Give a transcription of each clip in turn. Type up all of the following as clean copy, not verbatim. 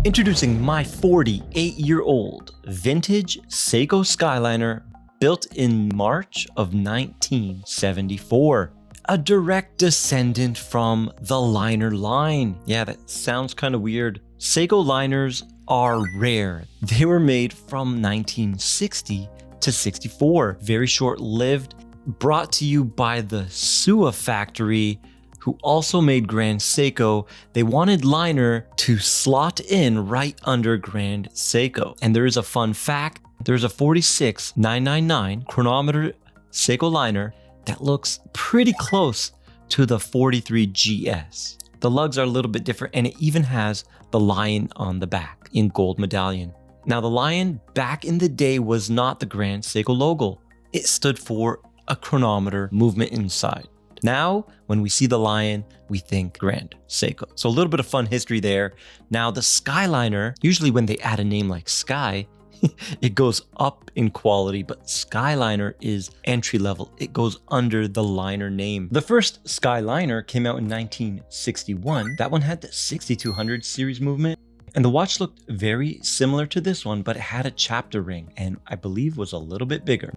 Introducing my 48-year-old vintage SEIKO Skyliner built in March of 1974. A direct descendant from the liner line. Yeah, that sounds kind of weird. SEIKO liners are rare. They were made from 1960 to 64. Very short-lived. Brought to you by the Suwa factory, who also made Grand SEIKO. They wanted liner to slot in right under Grand SEIKO. And there is a fun fact. There's a 46999 chronometer SEIKO liner that looks pretty close to the 43GS. The lugs are a little bit different, and it even has the lion on the back in gold medallion. Now, the lion back in the day was not the Grand SEIKO logo. It stood for a chronometer movement inside. Now, when we see the lion, we think Grand SEIKO. So a little bit of fun history there. Now, the Skyliner, usually when they add a name like Sky, it goes up in quality, but Skyliner is entry level. It goes under the liner name. The first Skyliner came out in 1961. That one had the 6200 series movement, and the watch looked very similar to this one, but it had a chapter ring, and I believe was a little bit bigger.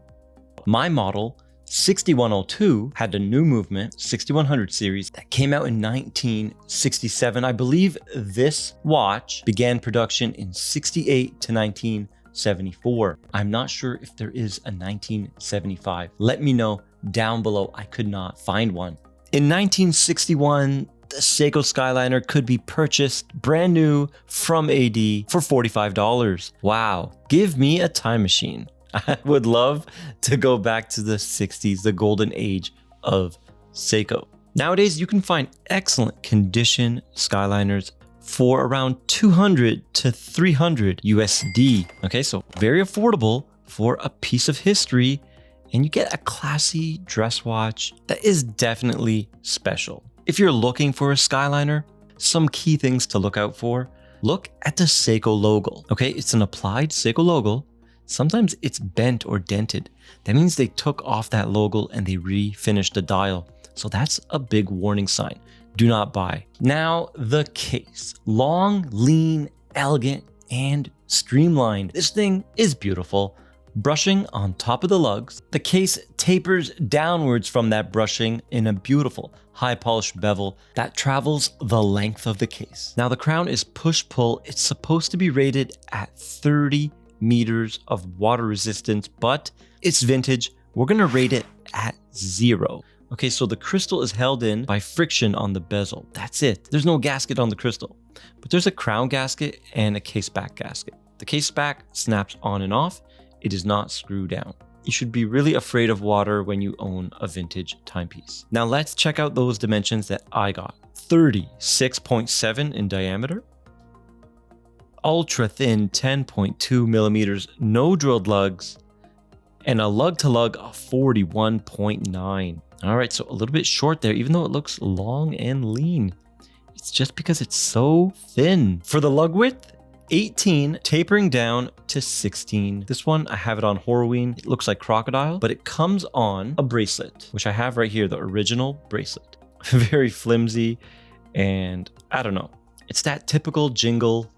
My model, 6102, had a new movement, 6100 series, that came out in 1967. I believe this watch began production in 68 to 1974. I'm not sure if there is a 1975. Let me know down below. I could not find one. In 1961, the SEIKO Skyliner could be purchased brand new from AD for $45. Wow. Give me a time machine. I would love to go back to the 60s, the golden age of SEIKO. Nowadays, you can find excellent condition Skyliners for around 200 to 300 USD. Okay, so very affordable for a piece of history, and you get a classy dress watch that is definitely special. If you're looking for a Skyliner, some key things to look out for. Look at the SEIKO logo. Okay, it's an applied SEIKO logo. Sometimes it's bent or dented. That means they took off that logo and they refinished the dial. So that's a big warning sign. Do not buy. Now, the case. Long, lean, elegant, and streamlined. This thing is beautiful. Brushing on top of the lugs. The case tapers downwards from that brushing in a beautiful high polished bevel that travels the length of the case. Now, the crown is push-pull. It's supposed to be rated at 30 meters of water resistance, but it's vintage. We're gonna rate it at 0. Okay, so the crystal is held in by friction on the bezel. That's it. There's no gasket on the crystal, but there's a crown gasket and a case back gasket. The case back snaps on and off. It is not screwed down. You should be really afraid of water when you own a vintage timepiece. Now let's check out those dimensions that I got. 36.7 in diameter. Ultra thin 10.2 millimeters, no drilled lugs, and a lug to lug of 41.9. All right, so a little bit short there, even though it looks long and lean. It's just because it's so thin. For the lug width, 18, tapering down to 16. This one, I have it on Horween. It looks like crocodile, but it comes on a bracelet, which I have right here, the original bracelet. Very flimsy, and I don't know. It's that typical jingle,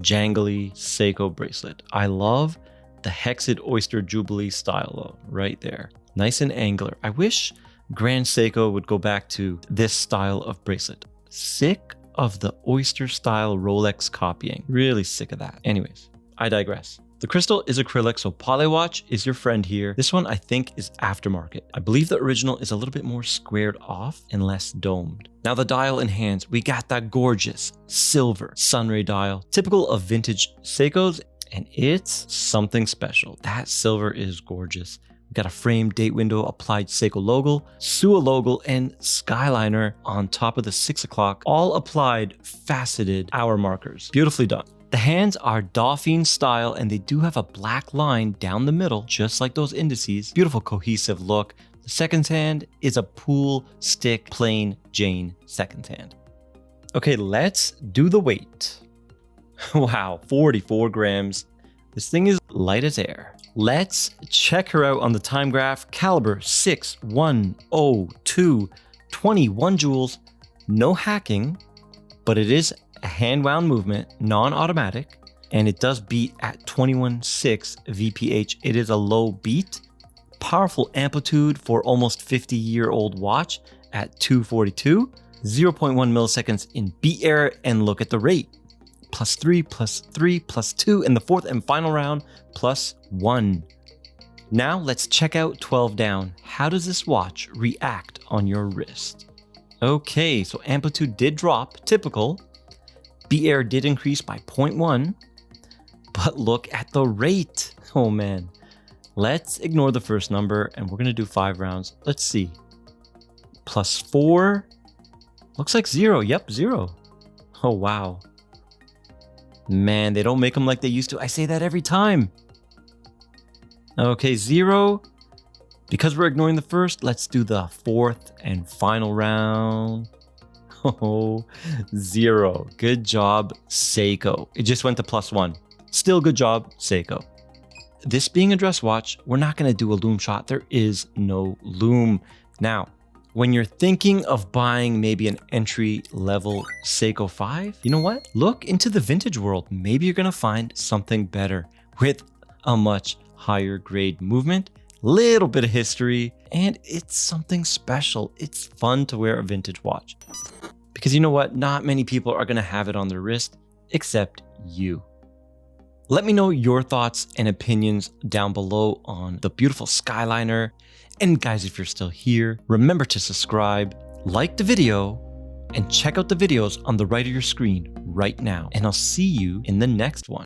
jangly SEIKO bracelet. I love the Hexed Oyster Jubilee style though, right there. Nice and angular. I wish Grand SEIKO would go back to this style of bracelet. Sick of the oyster style Rolex copying. Really sick of that. Anyways, I digress. The crystal is acrylic, so Polywatch is your friend here. This one I think is aftermarket. I believe the original is a little bit more squared off and less domed. Now the dial in hands, we got that gorgeous silver sunray dial, typical of vintage SEIKOs, and it's something special. That silver is gorgeous. We got a framed date window, applied SEIKO logo, Suwa logo, and Skyliner on top of the 6 o'clock, all applied faceted hour markers. Beautifully done. The hands are Dauphine style, and they do have a black line down the middle, just like those indices. Beautiful cohesive look. The second hand is a pool stick plain Jane second hand. Okay, let's do the weight. Wow, 44 grams. This thing is light as air. Let's check her out on the time graph. Caliber 6102, 21 joules. No hacking, but it is a hand wound movement, non-automatic, and it does beat at 21.6 VPH. It is a low beat. Powerful amplitude for almost 50-year-old watch at 242. 0.1 milliseconds in beat error, and look at the rate. +3, +3, +2, in the fourth and final round, +1. Now let's check out 12 down. How does this watch react on your wrist? Okay, so amplitude did drop, typical. Beat error did increase by 0.1, but look at the rate. Oh man. Let's ignore the first number and we're gonna do 5 rounds. Let's see. +4. Looks like 0. Yep, 0. Oh wow. Man, they don't make them like they used to. I say that every time. Okay, 0. Because we're ignoring the first, let's do the fourth and final round. Oh, 0. Good job, Seiko. It just went to +1. Still good job, Seiko. This being a dress watch, we're not going to do a loom shot. There is no loom. Now, when you're thinking of buying maybe an entry-level Seiko 5, you know what? Look into the vintage world. Maybe you're going to find something better with a much higher grade movement, little bit of history, and it's something special. It's fun to wear a vintage watch. Because you know what? Not many people are going to have it on their wrist except you. Let me know your thoughts and opinions down below on the beautiful Skyliner. And guys, if you're still here, remember to subscribe, like the video, and check out the videos on the right of your screen right now. And I'll see you in the next one.